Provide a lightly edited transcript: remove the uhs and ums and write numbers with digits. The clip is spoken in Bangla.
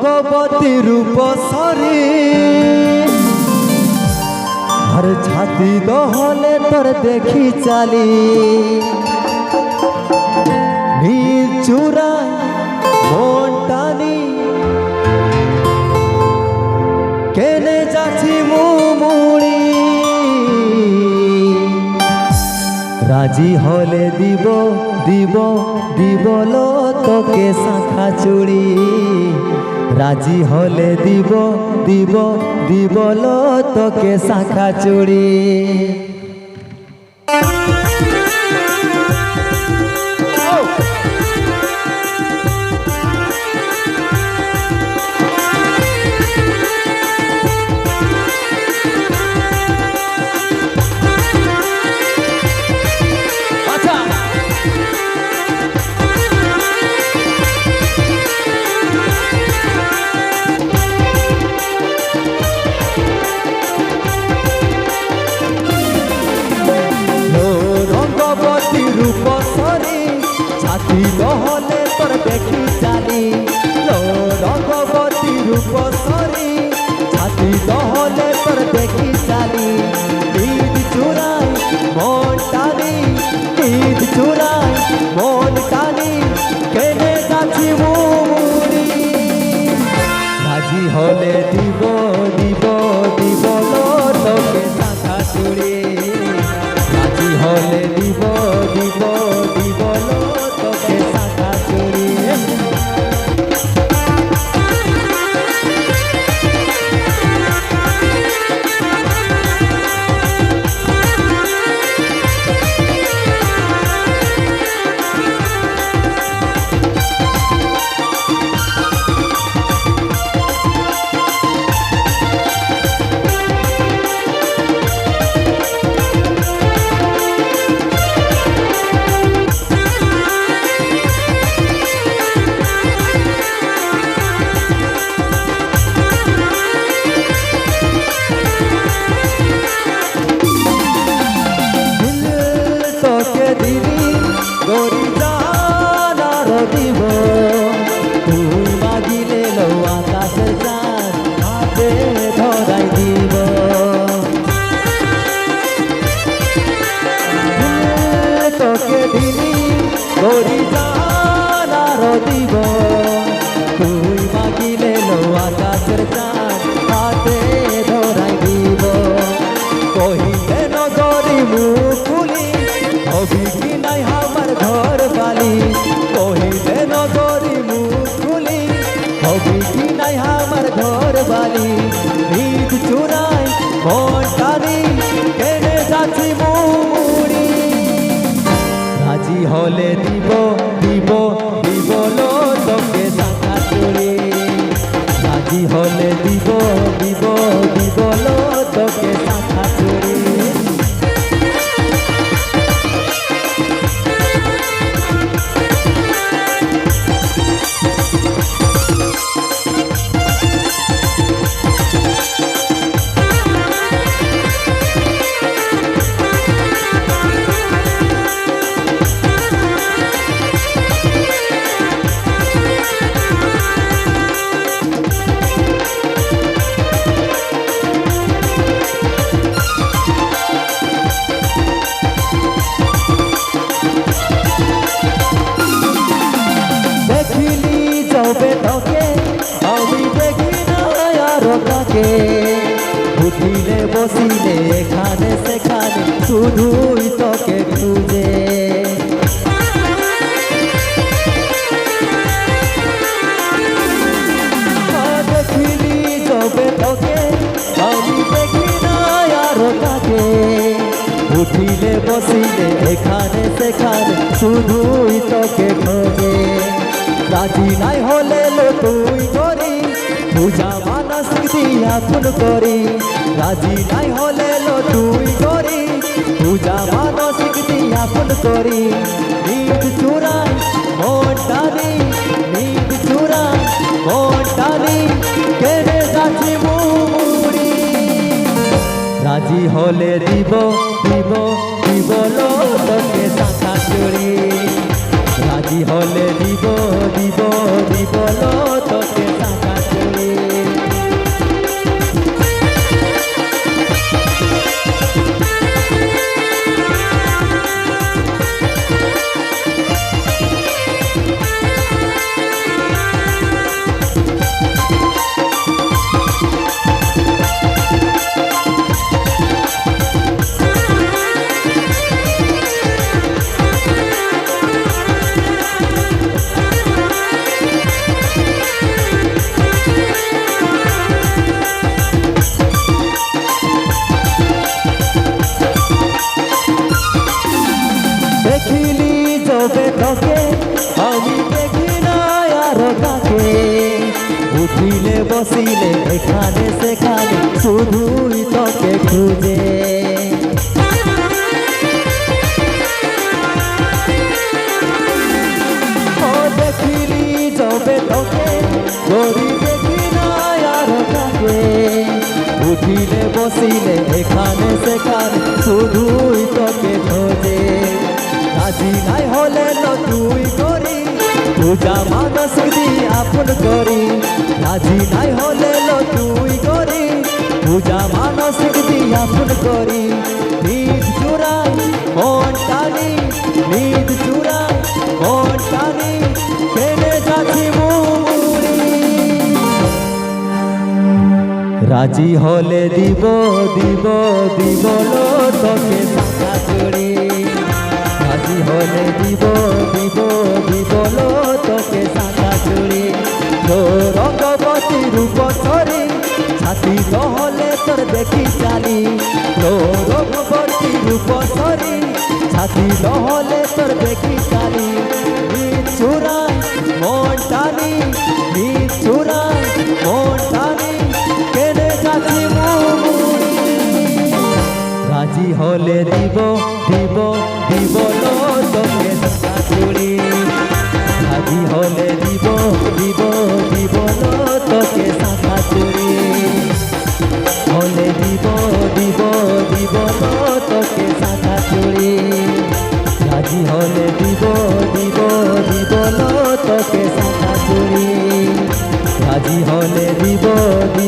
রঙ্গবতী রূপসরী আর ছাতি দহলে তোর দেখি চালি নীল চূড়া মন টানি কেনে যাচ্ছি মুড়ি রাজি হলে দিব দিব দিবলো তোকে শাখা চুড়ি রাজি হলে দিব দিব দিবলো তোকে শাখা চুড়ি রূপসরী ছাতি দহলে তোর দেখি চালি রঙ্গবতী রূপসরী ছাতি দহলে তোর দেখি চালি ঈদ চূড়াই মন টানি ঈদ চূড়াই মন টানি কেনে যাচ্ছি মুড়ি রাজি হলে দিব দিব দিবলো তোকে শাখা চুড়ি রাজি হলে দিব দিব দিবলো তোকে শাখা চুড়ি গরি জানার দিব তুই মাগিলে লো আকাশের চাঁদ হাতে ধরাই দিব তোকে দিলি গরি জানার দিব তুই মাগিলে লো আকাশের চাঁদ হাতে ধরাই দিব কহিলে নগরি মুখ খুলি হবি কি নাই আমার ঘর বালি কহিলে নগরি মুখ খুলি হবি কি নাই আমার ঘর বালি ঈদ চূড়াই মন টানি কেনে যাচ্ছি মুড়ি রাজি হলে দিব দিব দিবলো তোকে শাখা চুড়ি রাজি হলে দিব দিব দিবলো তোকে শাখা চুড়ি আমি দেখি না আর কাকে উঠিলে বসিলে এখানে সেখানে শুধুই তোকে খুঁজে দেখিলি যবে তোকে আমি দেখি না আর কাকে উঠিলে বসিলে এখানে সেখানে শুধুই তোকে খোঁজে রাজি নাই হলে লো তুই করি পূজা মানসিক দিয়া খুন করি রাজি নাই হলে লো তুই করি পূজা মানসিক দিয়া খুন করি ঈদ চূড়াই মন টানি ঈদ চূড়াই মন টানি কেনে যাচ্ছি মুড়ি রাজি হলে দিব দিব দিবলো তোকে শাখা চুড়ি রাজি হলে দিব দিব দিবলো তোকে শাখা চুড়ি উঠিলে বসিলে এখানে সেখানে শুধুই তোকে খুঁজে। ও দেখিলি যবে তোকে গরি দেখি না আর কাকে, উঠিলে বসিলে এখানে সেখানে শুধুই তোকে খোঁজে। রাজি নাই হলে তুই করি পূজা মানস দিয়ে আপন করি, রাজি নাই হলে তুই করি পূজা মানস দিয়ে আপন করি। নিজ চূড়াই মন টানি, নিজ চূড়াই মন টানি কেনে যাচ্ছি মুড়ি। রাজি হলে দিব দিব দিব লো তোকে শাখা চুড়ি, রাজি হলে দিব দিব দিব লো তোকে শাখা চুড়ি। তো রঙ্গবতী রূপসরী ছাতি নহলে তোর দেখি চালি, তো রঙ্গবতী রূপসরী ছাতি নহলে তোর দেখি চালি। চূড়াই মন টানি, চূড়াই মন টানি কেনে যাচ্ছি মুড়ি। রাজি হলে দিব দিব দিব লো তোকে শাখা চুড়ি, রাজি হলে দিব দিব দিব লো তোকে শাখা চুড়ি, হলে দিব দিব দিব লো তোকে শাখা চুড়ি, রাজি হলে দিব দিব দিব লো তোকে শাখা চুড়ি, রাজি হলে দিব দিব